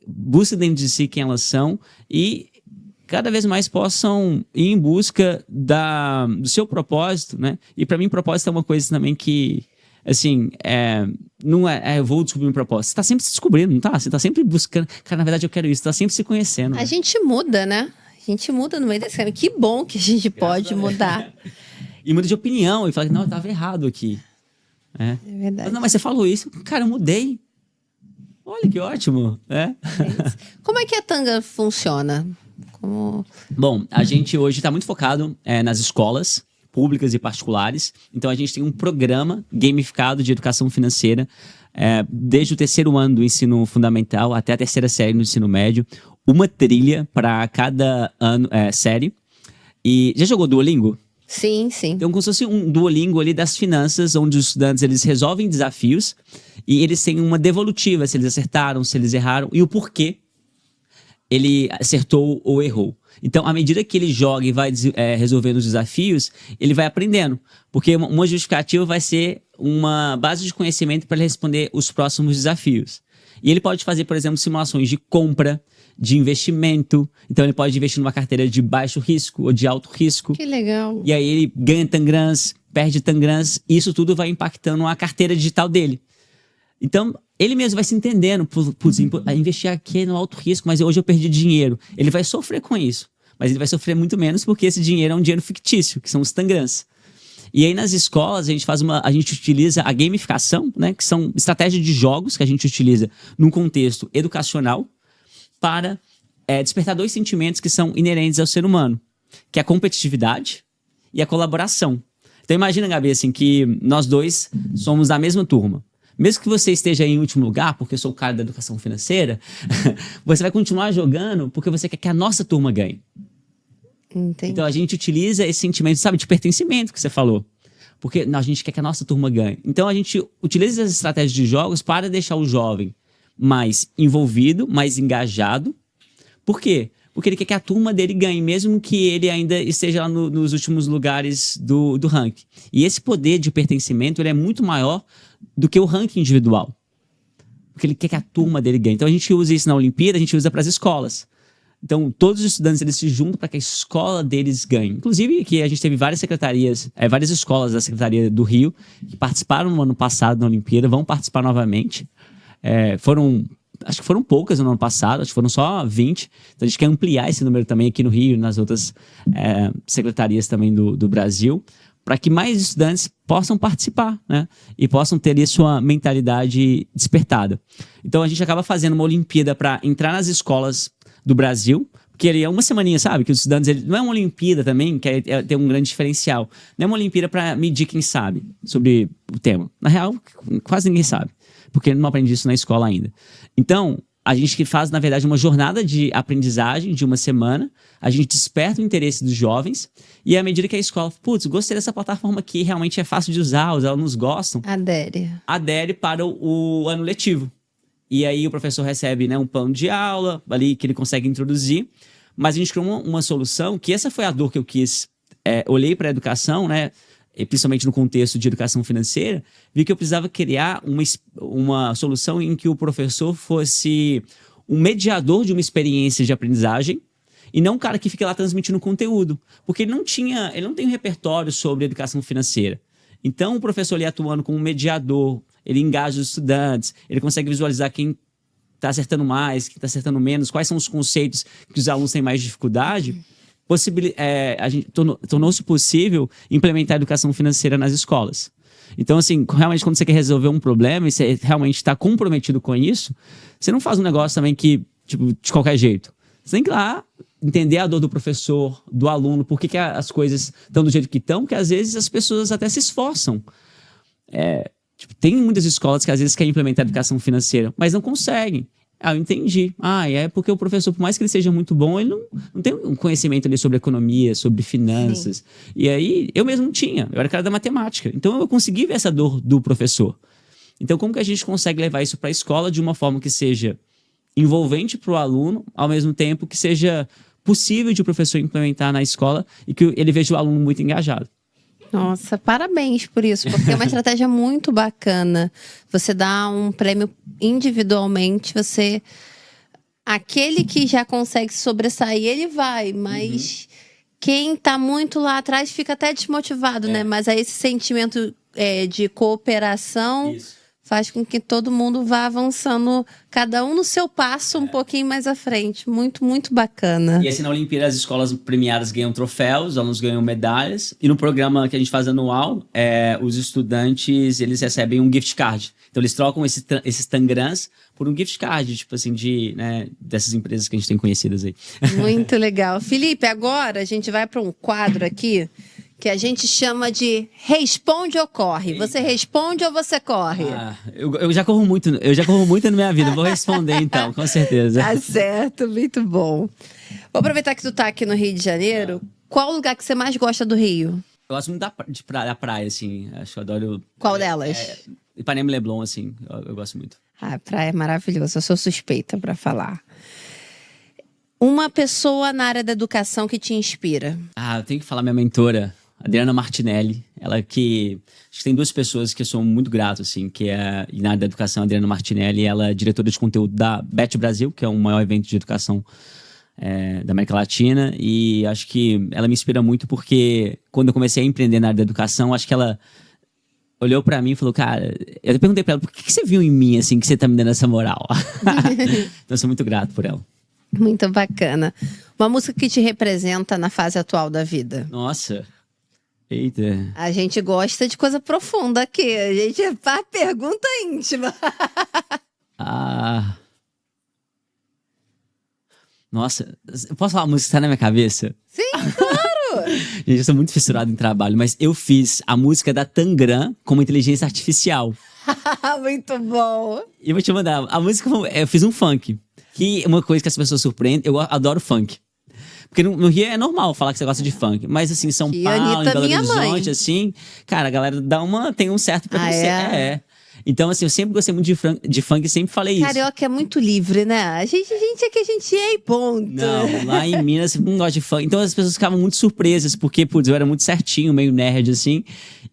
Speaker 1: busquem dentro de si quem elas são e cada vez mais possam ir em busca do seu propósito, né? E para mim, propósito é uma coisa também que, assim, não eu vou descobrir um propósito. Você tá sempre se descobrindo, não tá? Você tá sempre buscando, cara, na verdade eu quero isso, tá sempre se conhecendo.
Speaker 2: A gente muda, né? A gente muda no meio desse caminho. Que bom que a gente pode mudar.
Speaker 1: E muda de opinião e fala, não, eu tava errado aqui.
Speaker 2: É verdade.
Speaker 1: Não, mas você falou isso, cara, eu mudei. Olha que ótimo, né?
Speaker 2: Como é que a Tanga funciona?
Speaker 1: Bom, a gente hoje está muito focado nas escolas públicas e particulares. Então, a gente tem um programa gamificado de educação financeira desde o 3º ano do ensino fundamental até a 3ª série no ensino médio. Uma trilha para cada série. E já jogou Duolingo?
Speaker 2: Sim, sim.
Speaker 1: Então, como se fosse um Duolingo ali das finanças, onde os estudantes eles resolvem desafios e eles têm uma devolutiva, se eles acertaram, se eles erraram e o porquê ele acertou ou errou. Então, à medida que ele joga e vai resolvendo os desafios, ele vai aprendendo. Porque uma justificativa vai ser uma base de conhecimento para ele responder os próximos desafios. E ele pode fazer, por exemplo, simulações de compra, de investimento. Então, ele pode investir numa carteira de baixo risco ou de alto risco.
Speaker 2: Que legal.
Speaker 1: E aí ele ganha tangrams, perde tangrams. E isso tudo vai impactando a carteira digital dele. Então, ele mesmo vai se entendendo, investir aqui no alto risco, mas hoje eu perdi dinheiro. Ele vai sofrer com isso, mas ele vai sofrer muito menos porque esse dinheiro é um dinheiro fictício, que são os tangrams. E aí nas escolas a gente utiliza a gamificação, né, que são estratégias de jogos que a gente utiliza num contexto educacional para despertar 2 sentimentos que são inerentes ao ser humano, que é a competitividade e a colaboração. Então imagina, Gabi, assim, que nós 2 somos da mesma turma. Mesmo que você esteja em último lugar, porque eu sou o cara da educação financeira, você vai continuar jogando porque você quer que a nossa turma ganhe.
Speaker 2: Entendi.
Speaker 1: Então a gente utiliza esse sentimento, sabe, de pertencimento que você falou. Porque a gente quer que a nossa turma ganhe. Então a gente utiliza as estratégias de jogos para deixar o jovem mais envolvido, mais engajado. Por quê? Porque ele quer que a turma dele ganhe, mesmo que ele ainda esteja lá nos últimos lugares do ranking. E esse poder de pertencimento ele é muito maior do que o ranking individual. Porque ele quer que a turma dele ganhe. Então a gente usa isso na Olimpíada, a gente usa para as escolas. Então todos os estudantes eles se juntam para que a escola deles ganhe. Inclusive que a gente teve várias secretarias, várias escolas da Secretaria do Rio que participaram no ano passado na Olimpíada, vão participar novamente. Acho que foram poucas no ano passado, acho que foram só 20. Então a gente quer ampliar esse número também aqui no Rio e nas outras secretarias também do Brasil, para que mais estudantes possam participar, né? E possam ter ali sua mentalidade despertada. Então a gente acaba fazendo uma Olimpíada para entrar nas escolas do Brasil, porque ele é uma semaninha, sabe? Que os estudantes, não é uma Olimpíada também, que tem um grande diferencial. Não é uma Olimpíada para medir quem sabe sobre o tema. Na real, quase ninguém sabe, porque não aprende isso na escola ainda. Então, a gente faz, na verdade, uma jornada de aprendizagem de uma semana, a gente desperta o interesse dos jovens, e à medida que a escola, gostei dessa plataforma aqui, realmente é fácil de usar, os alunos gostam. Adere para o ano letivo. E aí o professor recebe, né, um plano de aula ali que ele consegue introduzir, mas a gente criou uma solução, que essa foi a dor que eu quis, olhei para a educação, né, principalmente no contexto de educação financeira, vi que eu precisava criar uma solução em que o professor fosse um mediador de uma experiência de aprendizagem e não um cara que fica lá transmitindo conteúdo, porque ele não tem um repertório sobre educação financeira. Então o professor ali atuando como mediador, ele engaja os estudantes, ele consegue visualizar quem está acertando mais, quem está acertando menos, quais são os conceitos que os alunos têm mais dificuldade. Tornou-se possível implementar a educação financeira nas escolas. Então, assim, realmente, quando você quer resolver um problema e você realmente está comprometido com isso, você não faz um negócio também que, tipo, de qualquer jeito. Você tem que ir lá entender a dor do professor, do aluno, por que as coisas estão do jeito que estão, que às vezes as pessoas até se esforçam. Tipo, tem muitas escolas que às vezes querem implementar a educação financeira, mas não conseguem. Eu entendi. É porque o professor, por mais que ele seja muito bom, ele não tem um conhecimento ali sobre economia, sobre finanças. Sim. E aí, eu mesmo não tinha. Eu era cara da matemática. Então, eu consegui ver essa dor do professor. Então, como que a gente consegue levar isso para a escola de uma forma que seja envolvente para o aluno, ao mesmo tempo que seja possível de o professor implementar na escola e que ele veja o aluno muito engajado?
Speaker 2: Nossa, parabéns por isso, porque é uma estratégia muito bacana. Você dá um prêmio individualmente, aquele que já consegue sobressair, ele vai, mas quem tá muito lá atrás fica até desmotivado, né? Mas aí esse sentimento de cooperação faz com que todo mundo vá avançando, cada um no seu passo, um pouquinho mais à frente. Muito, muito bacana.
Speaker 1: E assim, na Olimpíada, as escolas premiadas ganham troféus, os alunos ganham medalhas. E no programa que a gente faz anual, os estudantes, eles recebem um gift card. Então, eles trocam esses tangrams por um gift card, tipo assim, dessas empresas que a gente tem conhecidas aí.
Speaker 2: Muito legal. Felipe, agora a gente vai para um quadro aqui que a gente chama de responde ou corre. Eita. Você responde ou você corre?
Speaker 1: Eu já corro muito na minha vida. Vou responder então, com certeza.
Speaker 2: Tá certo, muito bom. Vou aproveitar que tu tá aqui no Rio de Janeiro. Qual o lugar que você mais gosta do Rio?
Speaker 1: Eu gosto muito da praia, assim. Acho que eu adoro...
Speaker 2: Qual delas?
Speaker 1: Ipanema e Leblon, assim. Eu gosto muito.
Speaker 2: A praia é maravilhosa. Eu sou suspeita pra falar. Uma pessoa na área da educação que te inspira?
Speaker 1: Eu tenho que falar minha mentora, Adriana Martinelli. Ela que... Acho que tem duas pessoas que eu sou muito grato, assim, que é na área da educação, a Adriana Martinelli. Ela é diretora de conteúdo da Bet Brasil, que é o maior evento de educação da América Latina. E acho que ela me inspira muito porque quando eu comecei a empreender na área da educação, acho que ela olhou pra mim e falou, cara... Eu perguntei pra ela, por que você viu em mim, assim, que você tá me dando essa moral? Então eu sou muito grato por ela.
Speaker 2: Muito bacana. Uma música que te representa na fase atual da vida?
Speaker 1: Nossa... Eita.
Speaker 2: A gente gosta de coisa profunda aqui. A gente faz pergunta íntima.
Speaker 1: Nossa, eu posso falar uma música que tá na minha cabeça?
Speaker 2: Sim, claro!
Speaker 1: Gente, eu sou muito fissurado em trabalho, mas eu fiz a música da Tangram como inteligência artificial.
Speaker 2: Muito bom!
Speaker 1: E eu vou te mandar. A música, eu fiz um funk. Que é uma coisa que as pessoas surpreendem. Eu adoro funk. Porque no Rio é normal falar que você gosta de funk. Mas assim, São Paulo, em Belo Horizonte, assim... Cara, a galera tem um certo preconceito. Então, assim, eu sempre gostei muito de funk e sempre falei isso.
Speaker 2: Carioca é muito livre, né? A gente é que a gente é e ponto.
Speaker 1: Não, lá em Minas eu não gosto de funk. Então as pessoas ficavam muito surpresas, porque, putz, eu era muito certinho, meio nerd, assim.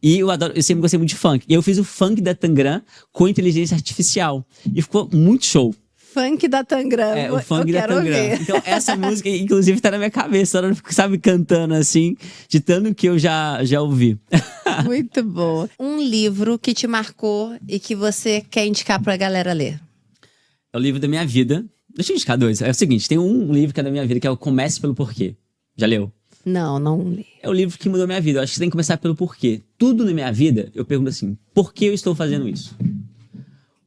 Speaker 1: E eu sempre gostei muito de funk. E eu fiz o funk da Tangram com inteligência artificial. E ficou muito show.
Speaker 2: Funk da Tangram.
Speaker 1: O funk da Tangram. Então, essa música, inclusive, tá na minha cabeça. Eu fico, sabe, cantando assim, de tanto que eu já ouvi.
Speaker 2: Muito boa. Um livro que te marcou e que você quer indicar pra galera ler?
Speaker 1: É o livro da minha vida. Deixa eu indicar dois. É o seguinte, tem um livro que é da minha vida, que é o Comece pelo Porquê. Já leu?
Speaker 2: Não li.
Speaker 1: É o livro que mudou minha vida. Eu acho que você tem que começar pelo porquê. Tudo na minha vida, eu pergunto assim, por que eu estou fazendo isso?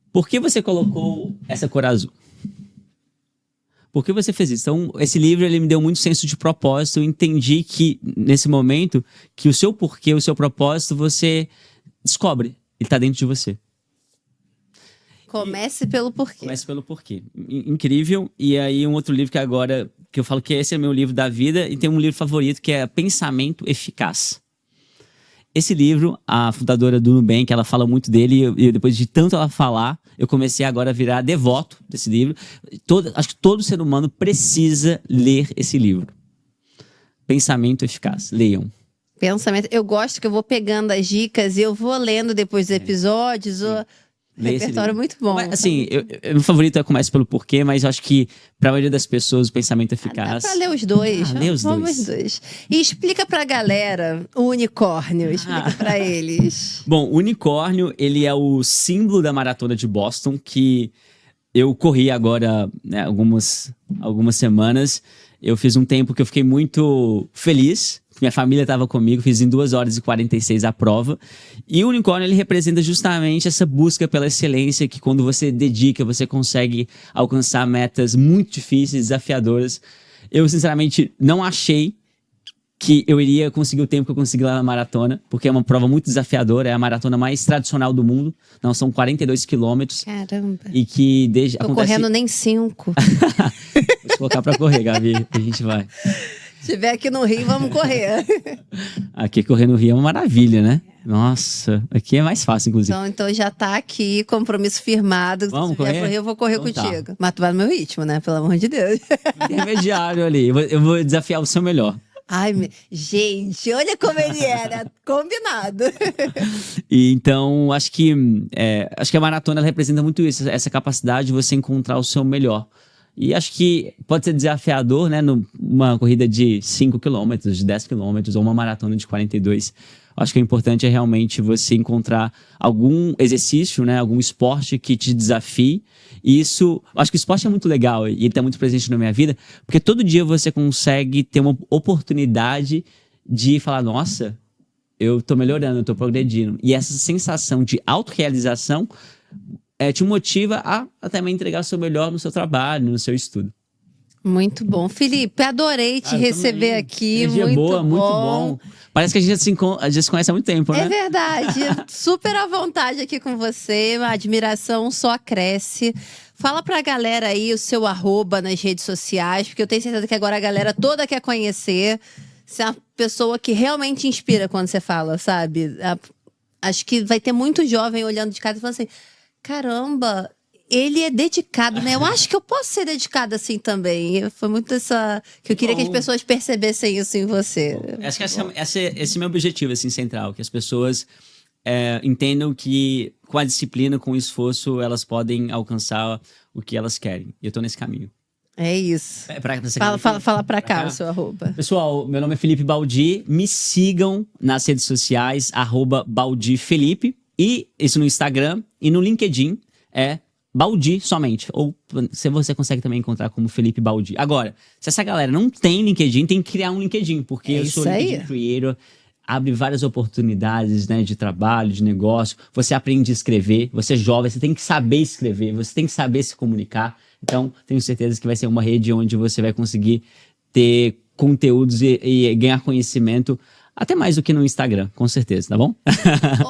Speaker 1: Por que você colocou essa cor azul? Por que você fez isso? Então, esse livro ele me deu muito senso de propósito. Eu entendi que, nesse momento, que o seu porquê, o seu propósito, você descobre. Ele está dentro de você.
Speaker 2: Comece pelo porquê.
Speaker 1: Comece pelo porquê. Incrível. E aí, um outro livro que agora, que eu falo que esse é meu livro da vida, e tem um livro favorito que é Pensamento Eficaz. Esse livro, a fundadora do Nubank, ela fala muito dele, e depois de tanto ela falar, eu comecei agora a virar devoto desse livro. Acho que todo ser humano precisa ler esse livro. Pensamento Eficaz. Leiam.
Speaker 2: Pensamento. Eu gosto que eu vou pegando as dicas e eu vou lendo depois dos episódios. Repertório muito bom.
Speaker 1: Mas, assim, meu favorito é Comece pelo Porquê, mas eu acho que pra maioria das pessoas o Pensamento Eficaz...
Speaker 2: Dá pra ler os dois.
Speaker 1: Lê os
Speaker 2: dois. E explica pra galera o unicórnio. Explica pra eles.
Speaker 1: Bom, o unicórnio, ele é o símbolo da Maratona de Boston, que eu corri agora, né, algumas semanas. Eu fiz um tempo que eu fiquei muito feliz minha família estava comigo, fiz em 2 horas e 46 a prova. E o unicórnio, ele representa justamente essa busca pela excelência, que quando você dedica, você consegue alcançar metas muito difíceis, desafiadoras. Eu, sinceramente, não achei que eu iria conseguir o tempo que eu consegui lá na maratona, porque é uma prova muito desafiadora, é a maratona mais tradicional do mundo. Não, são 42 quilômetros.
Speaker 2: Caramba.
Speaker 1: E que desde...
Speaker 2: Tô correndo nem 5.
Speaker 1: Vou colocar pra correr, Gabi, a gente vai.
Speaker 2: Se tiver aqui no Rio, vamos correr.
Speaker 1: Aqui correr no Rio é uma maravilha, né? Nossa, aqui é mais fácil, inclusive.
Speaker 2: Então já tá aqui, compromisso firmado.
Speaker 1: Vamos
Speaker 2: Se vier
Speaker 1: correr?
Speaker 2: pro Rio, eu vou correr
Speaker 1: Então
Speaker 2: contigo.
Speaker 1: tá.
Speaker 2: Mas tu vai no meu ritmo, né? Pelo amor de Deus.
Speaker 1: Intermediário ali. Eu vou desafiar o seu melhor.
Speaker 2: Ai, gente, olha como ele era. Combinado.
Speaker 1: E então, acho que a maratona ela representa muito isso, essa capacidade de você encontrar o seu melhor. E acho que pode ser desafiador, né? Numa corrida de 5 quilômetros, de 10 quilômetros, ou uma maratona de 42. Acho que o importante é realmente você encontrar algum exercício, né? Algum esporte que te desafie. E isso, acho que o esporte é muito legal e ele está muito presente na minha vida, porque todo dia você consegue ter uma oportunidade de falar, nossa, eu tô melhorando, eu tô progredindo. E essa sensação de autorrealização te motiva a também entregar o seu melhor no seu trabalho, no seu estudo.
Speaker 2: Muito bom. Felipe, adorei te receber aqui.
Speaker 1: Energia
Speaker 2: muito
Speaker 1: boa,
Speaker 2: bom.
Speaker 1: muito bom. Parece que a gente já se conhece há muito tempo, né?
Speaker 2: É verdade. Super à vontade aqui com você. A admiração só cresce. Fala pra galera aí o seu @ nas redes sociais, porque eu tenho certeza que agora a galera toda quer conhecer. Você é uma pessoa que realmente inspira quando você fala, sabe? Acho que vai ter muito jovem olhando de casa e falando assim, caramba, ele é dedicado, né? Eu acho que eu posso ser dedicada assim também. Foi muito essa... que eu queria que as pessoas percebessem isso em você.
Speaker 1: Acho que esse é o meu objetivo, assim, central. Que as pessoas entendam que com a disciplina, com o esforço, elas podem alcançar o que elas querem. E eu tô nesse caminho.
Speaker 2: É isso. Fala pra cá o seu @.
Speaker 1: Pessoal, meu nome é Felipe Baldi. Me sigam nas redes sociais, @BaldiFelipe. E isso no Instagram e no LinkedIn é Baldi somente. Ou se você consegue também encontrar como Felipe Baldi. Agora, se essa galera não tem LinkedIn, tem que criar um LinkedIn. Porque eu sou LinkedIn Creator. Abre várias oportunidades, né, de trabalho, de negócio. Você aprende a escrever. Você é jovem, você tem que saber escrever. Você tem que saber se comunicar. Então, tenho certeza que vai ser uma rede onde você vai conseguir ter conteúdos e ganhar conhecimento até mais do que no Instagram, com certeza, tá bom?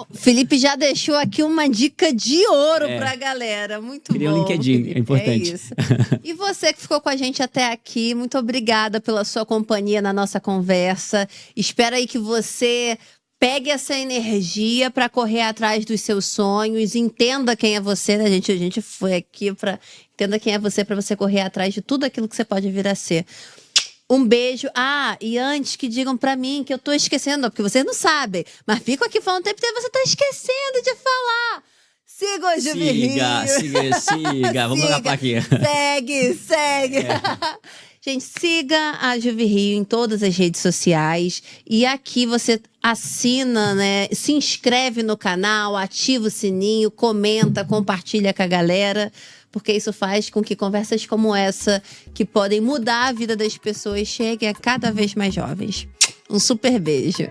Speaker 2: O Felipe já deixou aqui uma dica de ouro pra galera. Muito
Speaker 1: Cria
Speaker 2: bom.
Speaker 1: um LinkedIn,
Speaker 2: Felipe.
Speaker 1: é importante.
Speaker 2: É isso. E você que ficou com a gente até aqui, muito obrigada pela sua companhia na nossa conversa. Espero aí que você pegue essa energia para correr atrás dos seus sonhos, entenda quem é você, né? A gente foi aqui para entenda quem é você para você correr atrás de tudo aquilo que você pode vir a ser. Um beijo. E antes que digam pra mim que eu tô esquecendo, porque vocês não sabem, mas fico aqui falando o tempo inteiro, você tá esquecendo de falar. Siga o Juve Rio.
Speaker 1: Siga. Vamos colocar aqui.
Speaker 2: Segue. Gente, siga a Juve Rio em todas as redes sociais. E aqui você assina, né? Se inscreve no canal, ativa o sininho, comenta, compartilha com a galera. Porque isso faz com que conversas como essa, que podem mudar a vida das pessoas, cheguem a cada vez mais jovens. Um super beijo.